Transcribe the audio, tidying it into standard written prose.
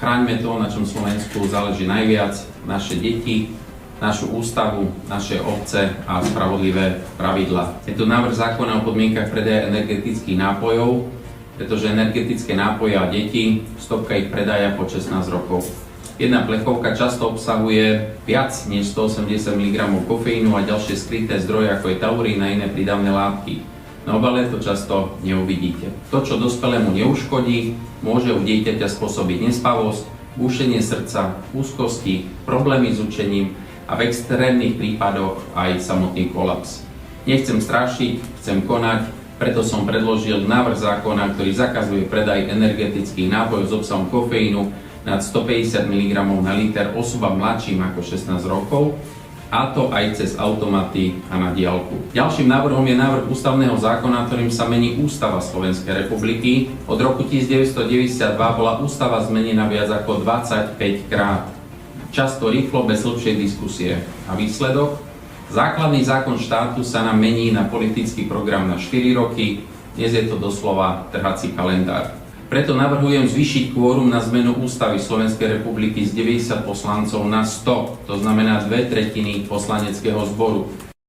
Chráňme to, na čom Slovensku záleží najviac, naše deti, našu ústavu, naše obce a spravodlivé pravidlá. Je to návrh zákona o podmienkach predaja energetických nápojov, pretože energetické nápoje a deti, stopka ich predaja po 16 rokov. Jedna plechovka často obsahuje viac než 180 mg kofeínu a ďalšie skryté zdroje, ako je taurín a iné prídavné látky. Na obale to často neuvidíte. To, čo dospelému neuškodí, môže u dieťaťa spôsobiť nespavosť, bušenie srdca, úzkosti, problémy s učením a v extrémnych prípadoch aj samotný kolaps. Nechcem strašiť, chcem konať, preto som predložil návrh zákona, ktorý zakazuje predaj energetických nápojov s obsahom kofeínu nad 150 mg na liter osobám mladším ako 16 rokov, a to aj cez automaty a na diaľku. Ďalším návrhom je návrh ústavného zákona, ktorým sa mení Ústava Slovenskej republiky. Od roku 1992 bola ústava zmenená viac ako 25 krát. Často rýchlo, bez hĺbšej diskusie. A výsledok? Základný zákon štátu sa nám mení na politický program na 4 roky. Dnes je to doslova trhací kalendár. Preto navrhujem zvýšiť kvórum na zmenu Ústavy Slovenskej republiky z 90 poslancov na 100, to znamená 2/3 poslaneckého zboru.